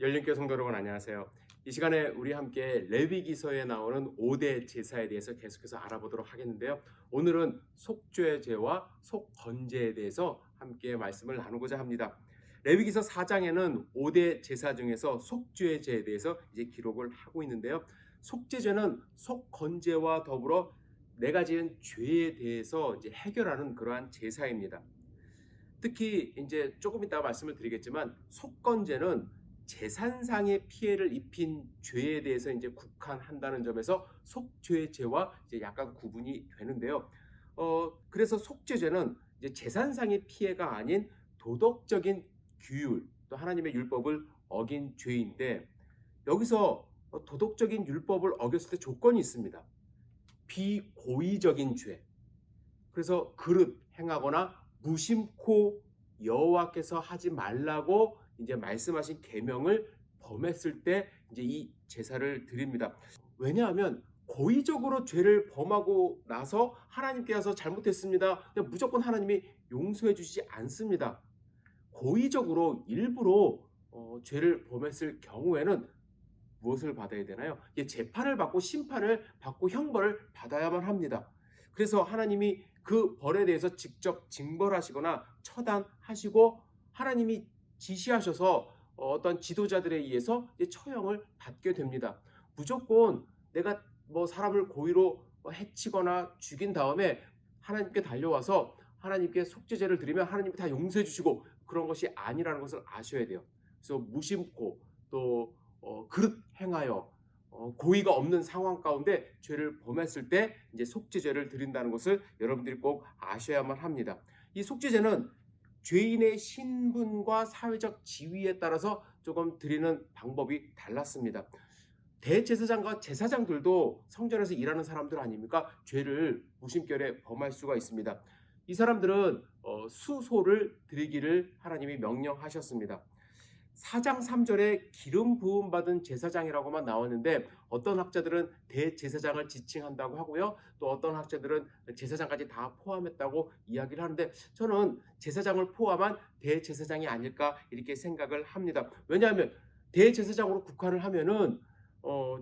열린교회 성도 여러분 안녕하세요. 이 시간에 우리 함께 레위기서에 나오는 5대 제사에 대해서 계속해서 알아보도록 하겠는데요. 오늘은 속죄 제와 속건제에 대해서 함께 말씀을 나누고자 합니다. 레위기서 4장에는 5대 제사 중에서 속죄 제에 대해서 이제 기록을 하고 있는데요. 속죄제는 속건제와 더불어 내가 지은 죄에 대해서 이제 해결하는 그러한 제사입니다. 특히 이제 조금 이따가 말씀을 드리겠지만 속건제는 재산상의 피해를 입힌 죄에 대해서 이제 국한한다는 점에서 속죄죄와 이제 약간 구분이 되는데요. 그래서 속죄죄는 이제 재산상의 피해가 아닌 도덕적인 규율, 또 하나님의 율법을 어긴 죄인데 여기서 도덕적인 율법을 어겼을 때 조건이 있습니다. 비고의적인 죄. 그래서 그릇 행하거나 무심코 여호와께서 하지 말라고 이제 말씀하신 계명을 범했을 때 이제 이 제사를 드립니다. 왜냐하면 고의적으로 죄를 범하고 나서 하나님께 와서 잘못했습니다. 그냥 무조건 하나님이 용서해 주시지 않습니다. 고의적으로 일부러 죄를 범했을 경우에는 무엇을 받아야 되나요? 재판을 받고 심판을 받고 형벌을 받아야만 합니다. 그래서 하나님이 그 벌에 대해서 직접 징벌하시거나 처단하시고 하나님이 지시하셔서 어떤 지도자들에 의해서 처형을 받게 됩니다. 무조건 내가 사람을 고의로 해치거나 죽인 다음에 하나님께 달려와서 하나님께 속죄제를 드리면 하나님이 다 용서해 주시고 그런 것이 아니라는 것을 아셔야 돼요. 그래서 무심코 또 그릇 행하여 고의가 없는 상황 가운데 죄를 범했을 때 이제 속죄제를 드린다는 것을 여러분들이 꼭 아셔야만 합니다. 이 속죄제는 죄인의 신분과 사회적 지위에 따라서 조금 드리는 방법이 달랐습니다. 대제사장과 제사장들도 성전에서 일하는 사람들 아닙니까? 죄를 무심결에 범할 수가 있습니다. 이 사람들은 수소를 드리기를 하나님이 명령하셨습니다. 4장 3절에 기름 부음 받은 제사장이라고만 나왔는데 어떤 학자들은 대제사장을 지칭한다고 하고요. 또 어떤 학자들은 제사장까지 다 포함했다고 이야기를 하는데 저는 제사장을 포함한 대제사장이 아닐까 이렇게 생각을 합니다. 왜냐하면 대제사장으로 국한을 하면은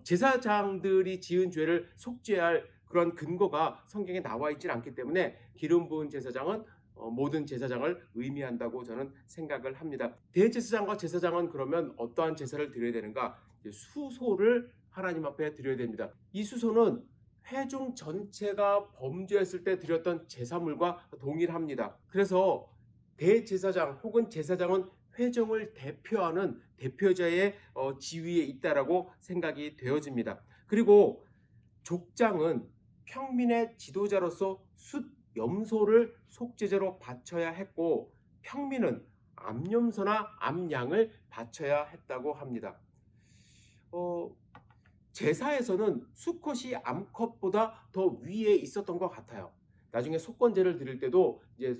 제사장들이 지은 죄를 속죄할 그런 근거가 성경에 나와 있지 않기 때문에 기름 부은 제사장은 모든 제사장을 의미한다고 저는 생각을 합니다. 대제사장과 제사장은 그러면 어떠한 제사를 드려야 되는가? 수소를 하나님 앞에 드려야 됩니다. 이 수소는 회중 전체가 범죄했을 때 드렸던 제사물과 동일합니다. 그래서 대제사장 혹은 제사장은 회중을 대표하는 대표자의 지위에 있다라고 생각이 되어집니다. 그리고 족장은 평민의 지도자로서 염소를 속죄제로 바쳐야 했고 평민은 암염소나 암양을 바쳐야 했다고 합니다. 제사에서는 수컷이 암컷보다 더 위에 있었던 것 같아요. 나중에 속건제를 드릴 때도 이제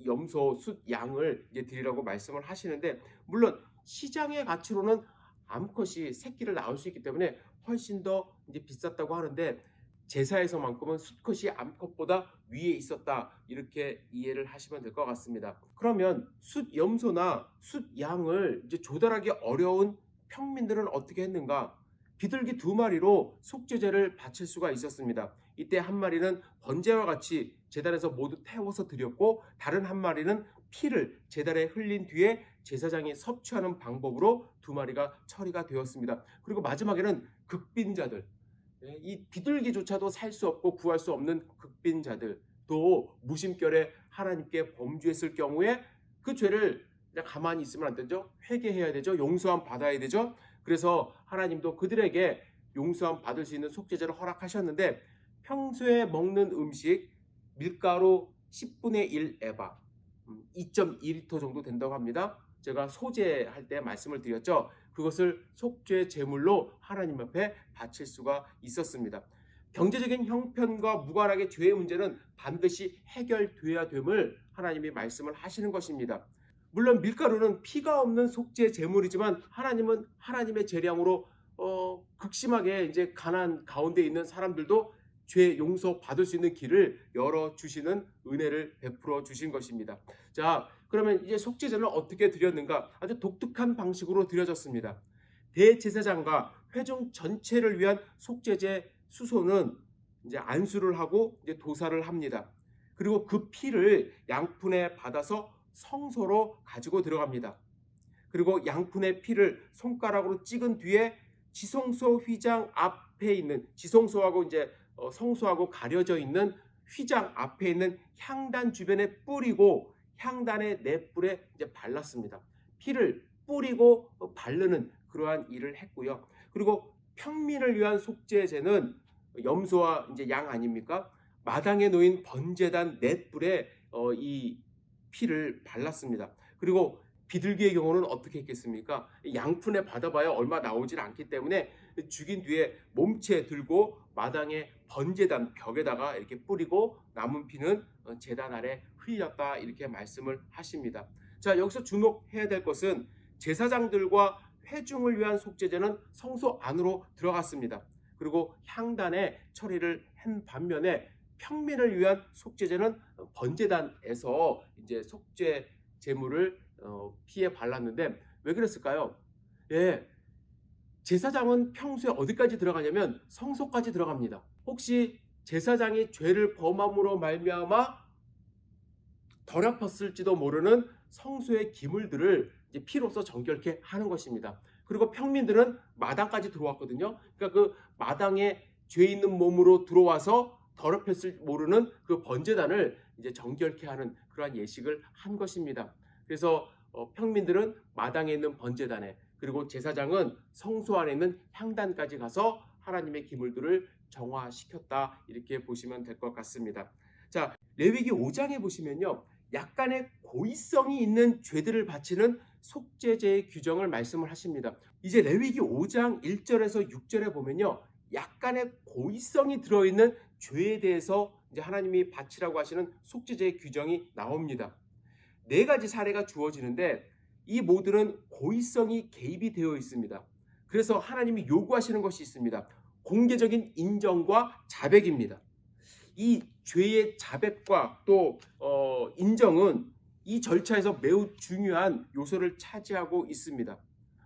염소, 양을 이제 드리라고 말씀을 하시는데 물론 시장의 가치로는 암컷이 새끼를 낳을 수 있기 때문에 훨씬 더 이제 비쌌다고 하는데 제사에서만큼은 수컷이 암컷보다 위에 있었다 이렇게 이해를 하시면 될 것 같습니다. 그러면 염소나 양을 이제 조달하기 어려운 평민들은 어떻게 했는가? 비둘기 2마리로 속죄제를 바칠 수가 있었습니다. 이때 한 마리는 번제와 같이 제단에서 모두 태워서 드렸고 다른 한 마리는 피를 제단에 흘린 뒤에 제사장이 섭취하는 방법으로 2마리가 처리가 되었습니다. 그리고 마지막에는 극빈자들, 이 비둘기조차도 살 수 없고 구할 수 없는 극빈자들도 무심결에 하나님께 범죄했을 경우에 그 죄를 그냥 가만히 있으면 안 되죠. 회개해야 되죠. 용서함 받아야 되죠. 그래서 하나님도 그들에게 용서함 받을 수 있는 속죄제를 허락하셨는데 평소에 먹는 음식 밀가루 10분의 1 에바 2.2리터 정도 된다고 합니다. 제가 소제할 때 말씀을 드렸죠. 그것을 속죄 제물로 하나님 앞에 바칠 수가 있었습니다. 경제적인 형편과 무관하게 죄의 문제는 반드시 해결돼야 됨을 하나님이 말씀을 하시는 것입니다. 물론 밀가루는 피가 없는 속죄 제물이지만 하나님은 하나님의 재량으로 극심하게 이제 가난 가운데 있는 사람들도 죄 용서 받을 수 있는 길을 열어 주시는 은혜를 베풀어 주신 것입니다. 자, 그러면 이제 속죄제는 어떻게 드렸는가? 아주 독특한 방식으로 드려졌습니다. 대제사장과 회중 전체를 위한 속죄제 수소는 이제 안수를 하고 이제 도사를 합니다. 그리고 그 피를 양푼에 받아서 성소로 가지고 들어갑니다. 그리고 양푼의 피를 손가락으로 찍은 뒤에 지성소 휘장 앞에 있는, 지성소하고 이제 성소하고 가려져 있는 휘장 앞에 있는 향단 주변에 뿌리고 향단의 넷불에 이제 발랐습니다. 피를 뿌리고 바르는 그러한 일을 했고요. 그리고 평민을 위한 속죄제는 염소와 이제 양 아닙니까? 마당에 놓인 번제단 넷불에 이 피를 발랐습니다. 그리고 비둘기의 경우는 어떻게 했겠습니까? 양푼에 받아봐야 얼마 나오질 않기 때문에 죽인 뒤에 몸체 들고 마당에 번제단 벽에다가 이렇게 뿌리고 남은 피는 제단 아래 흘렸다, 이렇게 말씀을 하십니다. 자, 여기서 주목해야 될 것은 제사장들과 회중을 위한 속죄제는 성소 안으로 들어갔습니다. 그리고 향단에 처리를 한 반면에 평민을 위한 속죄제는 번제단에서 이제 속죄 제물을 피에 발랐는데 왜 그랬을까요? 예, 제사장은 평소에 어디까지 들어가냐면 성소까지 들어갑니다. 혹시 제사장이 죄를 범함으로 말미암아 더럽혔을지도 모르는 성소의 기물들을 이제 피로써 정결케 하는 것입니다. 그리고 평민들은 마당까지 들어왔거든요. 그러니까 그 마당에 죄 있는 몸으로 들어와서 더럽혔을 모르는 그 번제단을 이제 정결케 하는 그러한 예식을 한 것입니다. 그래서 평민들은 마당에 있는 번제단에, 그리고 제사장은 성소 안에 있는 향단까지 가서 하나님의 기물들을 정화시켰다, 이렇게 보시면 될 것 같습니다. 자, 레위기 5장에 보시면요, 약간의 고의성이 있는 죄들을 바치는 속죄제의 규정을 말씀을 하십니다. 이제 레위기 5장 1절에서 6절에 보면요, 약간의 고의성이 들어있는 죄에 대해서 이제 하나님이 바치라고 하시는 속죄제의 규정이 나옵니다. 4가지 사례가 주어지는데 이 모두는 고의성이 개입이 되어 있습니다. 그래서 하나님이 요구하시는 것이 있습니다. 공개적인 인정과 자백입니다. 이 죄의 자백과 또 인정은 이 절차에서 매우 중요한 요소를 차지하고 있습니다.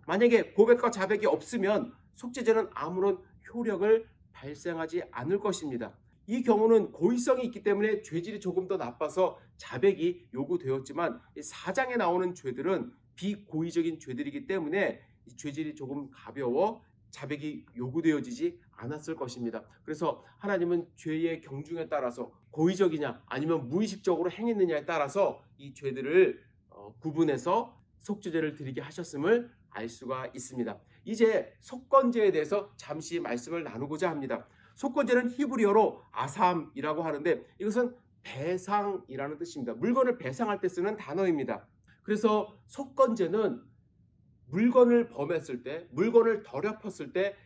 만약에 고백과 자백이 없으면 속죄제는 아무런 효력을 발생하지 않을 것입니다. 이 경우는 고의성이 있기 때문에 죄질이 조금 더 나빠서 자백이 요구되었지만 4장에 나오는 죄들은 비고의적인 죄들이기 때문에 죄질이 조금 가벼워 자백이 요구되어지지 않았을 것입니다. 그래서 하나님은 죄의 경중에 따라서 고의적이냐 아니면 무의식적으로 행했느냐에 따라서 이 죄들을 구분해서 속죄제를 드리게 하셨음을 알 수가 있습니다. 이제 속건제에 대해서 잠시 말씀을 나누고자 합니다. 속건제는 히브리어로 아삼이라고 하는데 이것은 배상이라는 뜻입니다. 물건을 배상할 때 쓰는 단어입니다. 그래서 속건제는 물건을 범했을 때, 물건을 더럽혔을 때,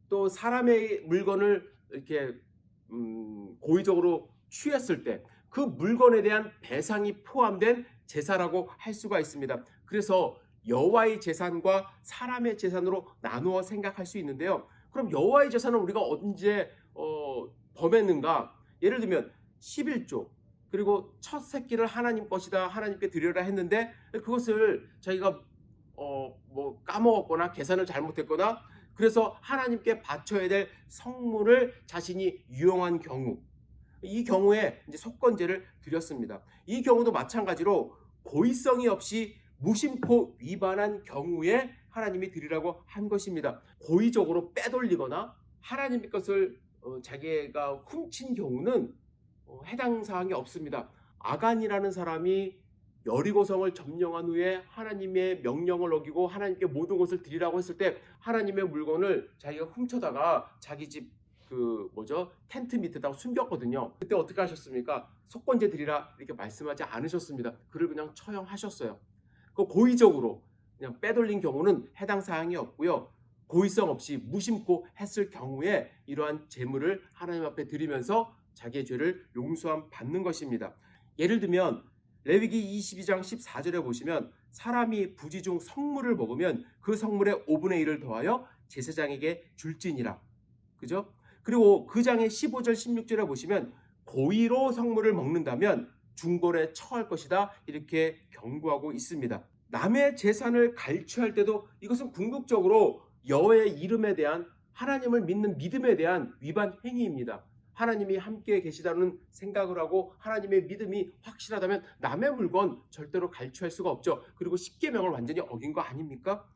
또 사람의 물건을 이렇게 고의적으로 취했을 때 그 물건에 대한 배상이 포함된 제사라고 할 수가 있습니다. 그래서 여호와의 재산과 사람의 재산으로 나누어 생각할 수 있는데요. 그럼 여호와의 재산은 우리가 언제 범했는가? 예를 들면 11조, 그리고 첫 새끼를 하나님 것이다, 하나님께 드려라 했는데 그것을 자기가 뭐 까먹었거나 계산을 잘못했거나 그래서 하나님께 바쳐야 될 성물을 자신이 유용한 경우, 이 경우에 이제 속건제를 드렸습니다. 이 경우도 마찬가지로 고의성이 없이 무심코 위반한 경우에 하나님이 드리라고 한 것입니다. 고의적으로 빼돌리거나 하나님의 것을 자기가 훔친 경우는 해당 사항이 없습니다. 아간이라는 사람이 여리고성을 점령한 후에 하나님의 명령을 어기고 하나님께 모든 것을 드리라고 했을 때 하나님의 물건을 자기가 훔쳐다가 자기 집 텐트 밑에다가 숨겼거든요. 그때 어떻게 하셨습니까? 속건제 드리라 이렇게 말씀하지 않으셨습니다. 그를 그냥 처형하셨어요. 그 고의적으로 그냥 빼돌린 경우는 해당 사항이 없고요. 고의성 없이 무심코 했을 경우에 이러한 제물을 하나님 앞에 드리면서 자기의 죄를 용서함 받는 것입니다. 예를 들면 레위기 22장 14절에 보시면 사람이 부지 중 성물을 먹으면 그 성물의 5분의 1을 더하여 제사장에게 줄지니라. 그죠? 그리고 그 장의 15절 16절에 보시면 고의로 성물을 먹는다면 중벌에 처할 것이다 이렇게 경고하고 있습니다. 남의 재산을 갈취할 때도 이것은 궁극적으로 여호와의 이름에 대한 하나님을 믿는 믿음에 대한 위반 행위입니다. 하나님이 함께 계시다는 생각을 하고 하나님의 믿음이 확실하다면 남의 물건 절대로 갈취할 수가 없죠. 그리고 십계명을 완전히 어긴 거 아닙니까?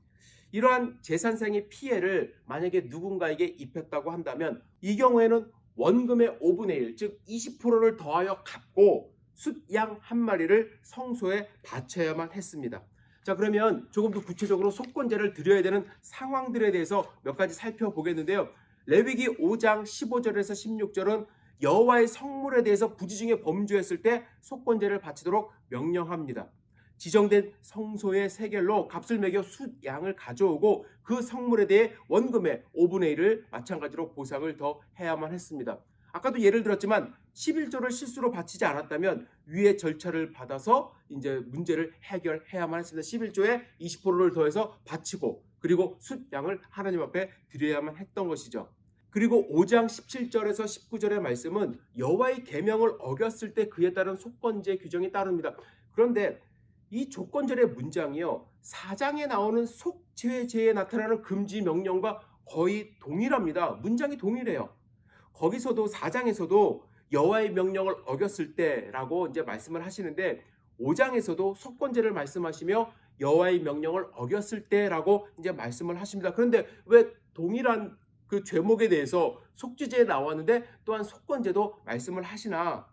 이러한 재산상의 피해를 만약에 누군가에게 입혔다고 한다면 이 경우에는 원금의 5분의 1, 즉 20%를 더하여 갚고 숫양 한 마리를 성소에 바쳐야만 했습니다. 자, 그러면 조금 더 구체적으로 속건제를 드려야 되는 상황들에 대해서 몇 가지 살펴보겠는데요. 레위기 5장 15절에서 16절은 여호와의 성물에 대해서 부지 중에 범죄했을 때 속건제를 바치도록 명령합니다. 지정된 성소의 세겔로 값을 매겨 숫양을 가져오고 그 성물에 대해 원금의 5분의 1을 마찬가지로 보상을 더 해야만 했습니다. 아까도 예를 들었지만 11조를 실수로 바치지 않았다면 위의 절차를 받아서 이제 문제를 해결해야만 했습니다. 11조에 20%를 더해서 바치고 그리고 숫양을 하나님 앞에 드려야만 했던 것이죠. 그리고 5장 17절에서 19절의 말씀은 여호와의 계명을 어겼을 때 그에 따른 속건제 규정이 따릅니다. 그런데 이 조건절의 문장이요, 4장에 나오는 속죄제에 나타나는 금지 명령과 거의 동일합니다. 문장이 동일해요. 거기서도 4장에서도 여호와의 명령을 어겼을 때라고 이제 말씀을 하시는데 5장에서도 속건제를 말씀하시며 여호와의 명령을 어겼을 때라고 이제 말씀을 하십니다. 그런데 왜 동일한 그 죄목에 대해서 속죄제에 나왔는데 또한 속건제도 말씀을 하시나?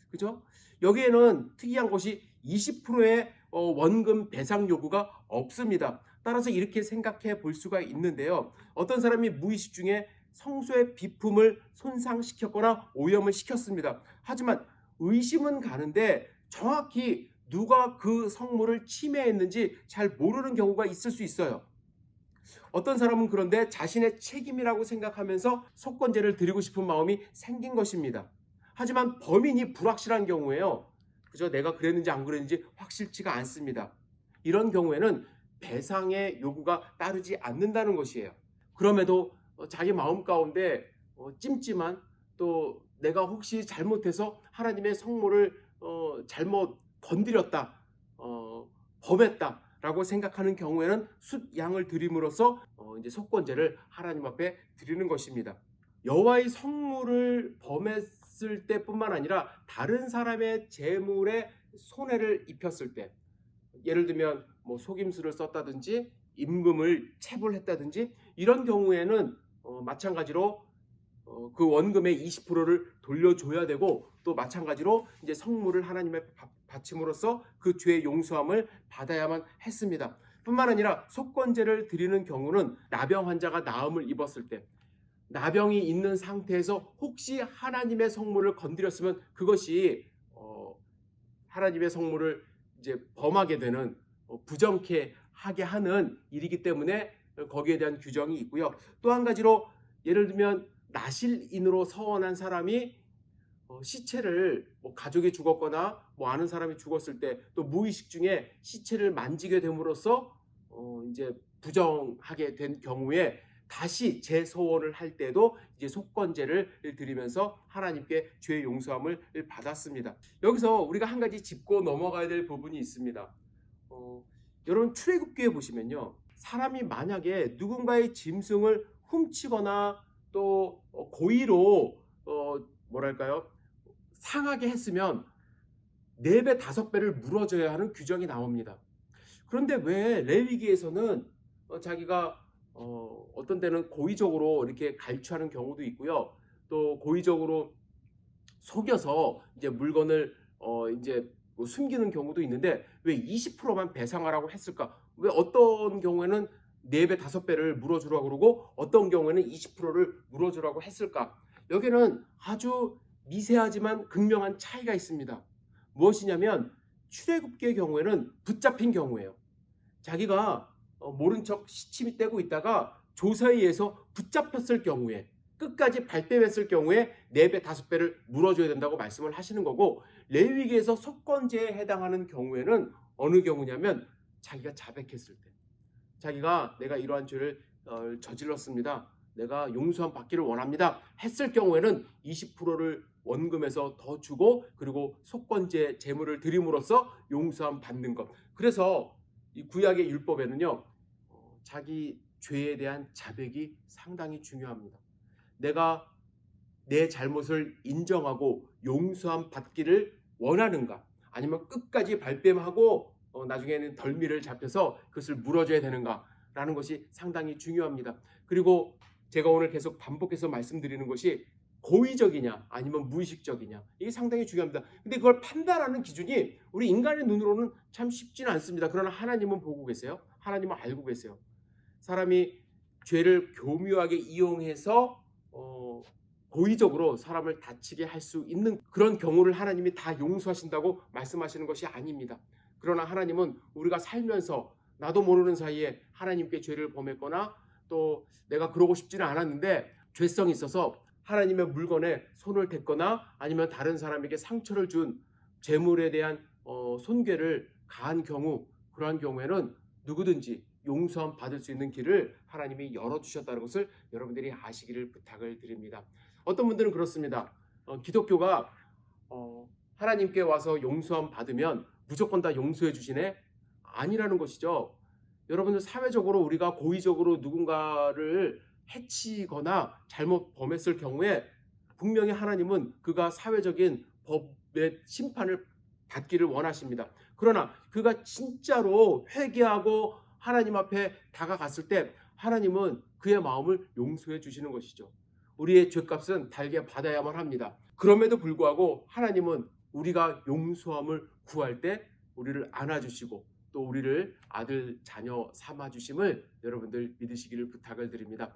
그죠? 여기에는 특이한 것이 20%의 원금 배상 요구가 없습니다. 따라서 이렇게 생각해 볼 수가 있는데요. 어떤 사람이 무의식 중에 성소의 비품을 손상시켰거나 오염을 시켰습니다. 하지만 의심은 가는데 정확히 누가 그 성물을 침해했는지 잘 모르는 경우가 있을 수 있어요. 어떤 사람은 그런데 자신의 책임이라고 생각하면서 속건제를 드리고 싶은 마음이 생긴 것입니다. 하지만 범인이 불확실한 경우에요. 그저 내가 그랬는지 안 그랬는지 확실치가 않습니다. 이런 경우에는 배상의 요구가 따르지 않는다는 것이에요. 그럼에도 자기 마음 가운데 찜찜한, 또 내가 혹시 잘못해서 하나님의 성물을 잘못 건드렸다, 범했다 라고 생각하는 경우에는 숫양을 드림으로써 이제 속건제를 하나님 앞에 드리는 것입니다. 여호와의 성물을 범했을 때뿐만 아니라 다른 사람의 재물에 손해를 입혔을 때, 예를 들면 뭐 속임수를 썼다든지 임금을 체불했다든지 이런 경우에는 마찬가지로 그 원금의 20%를 돌려줘야 되고, 또 마찬가지로 이제 성물을 하나님의 바침으로써 그 죄의 용서함을 받아야만 했습니다. 뿐만 아니라 속건제를 드리는 경우는 나병 환자가 나음을 입었을 때, 나병이 있는 상태에서 혹시 하나님의 성물을 건드렸으면 그것이 하나님의 성물을 이제 범하게 되는, 부정케 하게 하는 일이기 때문에 거기에 대한 규정이 있고요. 또 한 가지로 예를 들면 나실인으로 서원한 사람이 시체를 가족이 죽었거나 아는 사람이 죽었을 때 또 무의식 중에 시체를 만지게 됨으로써 이제 부정하게 된 경우에 다시 재소원을 할 때도 이제 속건제를 드리면서 하나님께 죄의 용서함을 받았습니다. 여기서 우리가 한 가지 짚고 넘어가야 될 부분이 있습니다. 여러분 출애굽기에 보시면요, 사람이 만약에 누군가의 짐승을 훔치거나 또 고의로 뭐랄까요, 상하게 했으면 4배 5배를 물어줘야 하는 규정이 나옵니다. 그런데 왜 레위기에서는 자기가 어떤 때는 고의적으로 이렇게 갈취하는 경우도 있고요, 또 고의적으로 속여서 이제 물건을 이제 숨기는 경우도 있는데 왜 20%만 배상하라고 했을까? 왜 어떤 경우에는 4배 5배를 물어주라고 그러고 어떤 경우에는 20%를 물어주라고 했을까? 여기는 아주 미세하지만 극명한 차이가 있습니다. 무엇이냐면 출애굽기의 경우에는 붙잡힌 경우예요. 자기가 모른 척 시침이 떼고 있다가 조사에 의해서 붙잡혔을 경우에, 끝까지 발뺌했을 경우에 4배 5배를 물어줘야 된다고 말씀을 하시는 거고, 레위기에서 속건제에 해당하는 경우에는 어느 경우냐면 자기가 자백했을 때, 자기가 내가 이러한 죄를 저질렀습니다, 내가 용서함 받기를 원합니다 했을 경우에는 20%를 원금에서 더 주고 그리고 속건제 제물을 드림으로써 용서함 받는 것. 그래서 이 구약의 율법에는요, 자기 죄에 대한 자백이 상당히 중요합니다. 내가 내 잘못을 인정하고 용서함 받기를 원하는가, 아니면 끝까지 발뺌하고 나중에는 덜미를 잡혀서 그것을 물어줘야 되는가라는 것이 상당히 중요합니다. 그리고 제가 오늘 계속 반복해서 말씀드리는 것이 고의적이냐 아니면 무의식적이냐, 이게 상당히 중요합니다. 근데 그걸 판단하는 기준이 우리 인간의 눈으로는 참 쉽지는 않습니다. 그러나 하나님은 보고 계세요. 하나님은 알고 계세요. 사람이 죄를 교묘하게 이용해서 고의적으로 사람을 다치게 할 수 있는 그런 경우를 하나님이 다 용서하신다고 말씀하시는 것이 아닙니다. 그러나 하나님은 우리가 살면서 나도 모르는 사이에 하나님께 죄를 범했거나 또 내가 그러고 싶지는 않았는데 죄성이 있어서 하나님의 물건에 손을 댔거나 아니면 다른 사람에게 상처를 준 재물에 대한 손괴를 가한 경우, 그러한 경우에는 누구든지 용서함 받을 수 있는 길을 하나님이 열어주셨다는 것을 여러분들이 아시기를 부탁을 드립니다. 어떤 분들은 그렇습니다. 기독교가 하나님께 와서 용서함 받으면 무조건 다 용서해 주시네? 아니라는 것이죠. 여러분들, 사회적으로 우리가 고의적으로 누군가를 해치거나 잘못 범했을 경우에 분명히 하나님은 그가 사회적인 법의 심판을 받기를 원하십니다. 그러나 그가 진짜로 회개하고 하나님 앞에 다가갔을 때 하나님은 그의 마음을 용서해 주시는 것이죠. 우리의 죄값은 달게 받아야만 합니다. 그럼에도 불구하고 하나님은 우리가 용서함을 구할 때 우리를 안아주시고 또 우리를 아들 자녀 삼아주심을 여러분들 믿으시기를 부탁을 드립니다.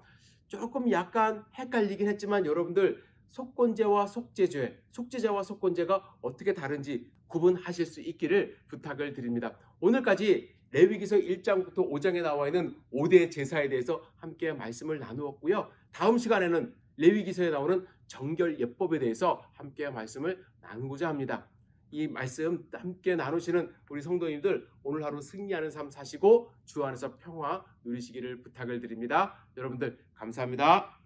조금 약간 헷갈리긴 했지만 여러분들, 속건제와 속죄죄, 속죄제와 속건제가 어떻게 다른지 구분하실 수 있기를 부탁을 드립니다. 오늘까지 레위기서 1장부터 5장에 나와 있는 5대 제사에 대해서 함께 말씀을 나누었고요. 다음 시간에는 레위기서에 나오는 정결 예법에 대해서 함께 말씀을 나누고자 합니다. 이 말씀 함께 나누시는 우리 성도님들, 오늘 하루 승리하는 삶 사시고 주 안에서 평화 누리시기를 부탁을 드립니다. 여러분들 감사합니다.